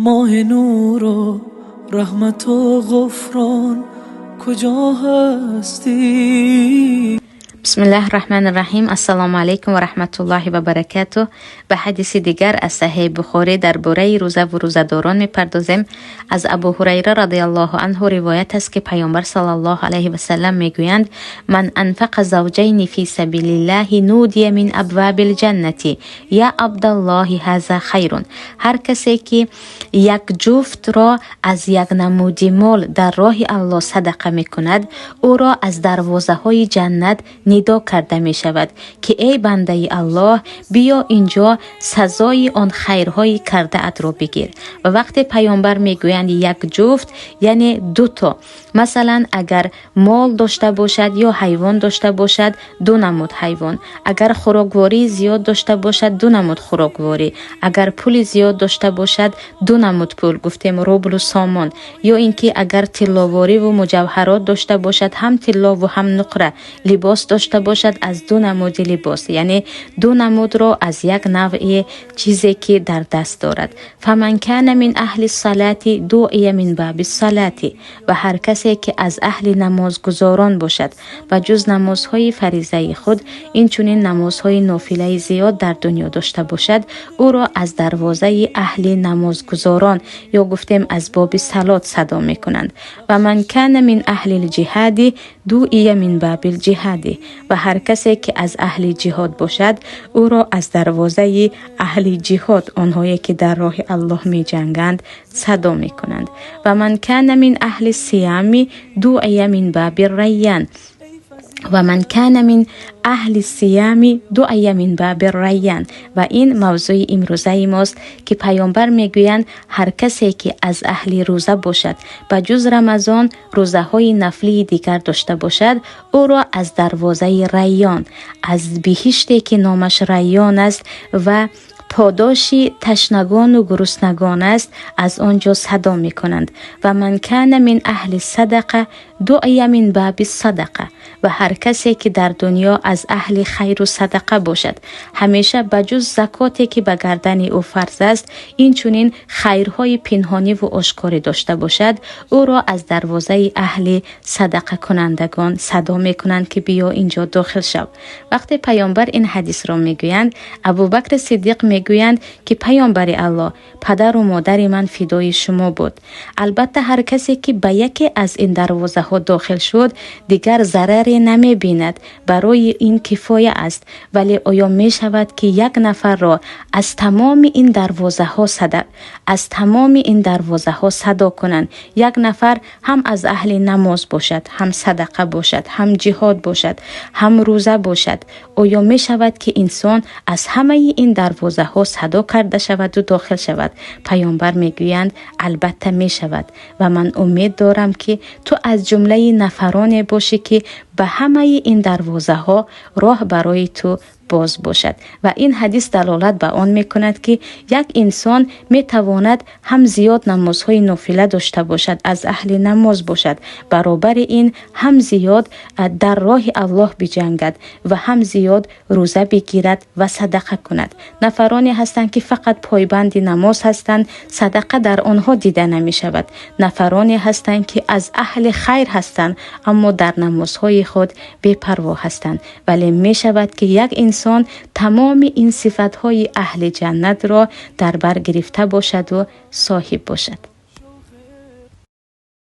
ماه نور و رحمت و غفران کجا هستی؟ بسم الله الرحمن الرحیم. السلام علیکم و رحمت الله و برکاته. به حدیث دیگر از صحیح بخاری درباره روزه و روزه‌داران میپردازیم. از ابو هریره رضی الله عنه روایت است که پیامبر صلی الله علیه و سلم میگویند: من انفق زوجین فی سبیل الله نودی من ابواب الجنه یا عبدالله هذا خیر. هر کسی که یک جفت را از یک نمودی مال در راه الله صدقه میکند، او را از دروازه های جنت ندا کرده می شود که ای بنده الله، بیا اینجا سزای آن خیرهایی کرده ات را بگیر. و وقتی پیامبر می گویند یک جفت یعنی دوتا، مثلا اگر مال داشته باشد یا حیوان داشته باشد، دو نمود حیوان. اگر خوراکواری زیاد داشته باشد، دو نمود خوراکواری. اگر پول زیاد داشته باشد، دو نمود پول، گفتیم روبل و سامان. یا اینکه اگر طلاواری و مجوهرات داشته باشد، هم طلا و هم نقره. لباس داشته باشد، از دو نمود لباس، یعنی دو نمود را از یک نوع چیزی که در دست دارد. فمن کان من اهل الصلاة دعی من باب الصلاة. و هر کسی که از اهل نمازگزاران باشد و جز نمازهای فریضه خود این چنین نمازهای نافله زیاد در دنیا داشته باشد، او را از دروازه اهل نمازگزاران یا گفتیم از باب صلات صدا میکنند. و من کان من اهل الجهاد دعی من باب الجهاد. و هر کسی که از اهل جهاد باشد، او را از دروازه اهل جهاد، آنهایی که در راه الله می جنگند، صدا می کنند. و من کان من اهل الصیام دعی من باب الریان. و من کان من اهل الصیام دعی من باب الریان. و این موضوع امروزه ماست که پیامبر میگویند هر کسی که از اهل روزه باشد و جز رمضان روزه های نفلی دیگر داشته باشد، او را از دروازه ریان، از بهشتی که نامش ریان است و پاداشی تشنگان و گرسنگان است، از آنجا صدا می کنند. و من کان من اهل صدقه دعی من باب الصدقه. و هر کسی که در دنیا از اهل خیر و صدقه باشد، همیشه بجز زکاتی که به گردن او فرض است، این چنین خیرهای پنهانی و آشکاری داشته باشد، او را از دروازه اهل صدقه کنندگان صدا می کنند که بیا اینجا داخل شو. وقتی پیامبر این حدیث را میگویند، ابوبکر صدیق میگویند که پیامبر الله، پدر و مادر من فدای شما بود. البته هر کسی که به یکی از این دروازه ها داخل شد دیگر ضرری نمی بیند، برای این کفایه است. ولی آیا می شود که یک نفر را از تمام این دروازه ها صدا کنند؟ یک نفر هم از اهل نماز باشد، هم صدقه باشد، هم جهاد باشد، هم روزه باشد. آیا می شود که انسان از همه این دروازه ها صدا کرده شود و داخل شود؟ پیامبر می گویند البته می شود. و من امید دارم که تو از جمله نفران باشی که به همه این دروازه ها راه برای تو باز باشد. و این حدیث دلالت به آن می کند که یک انسان می تواند هم زیاد نمازهای نافله داشته باشد، از اهل نماز باشد، برابر این هم زیاد در راه الله بجنگد و هم زیاد روزه بگیرد و صدقه کند. نفرانی هستند که فقط پایبند نماز هستند، صدقه در آنها دیده نمی شود. نفرانی هستند که از اهل خیر هستند اما در نمازهای خود بی‌پروا هستند. ولی می شود که یک انسان تمام این صفتهای اهل جنت را در بر گرفته باشد و صاحب باشد.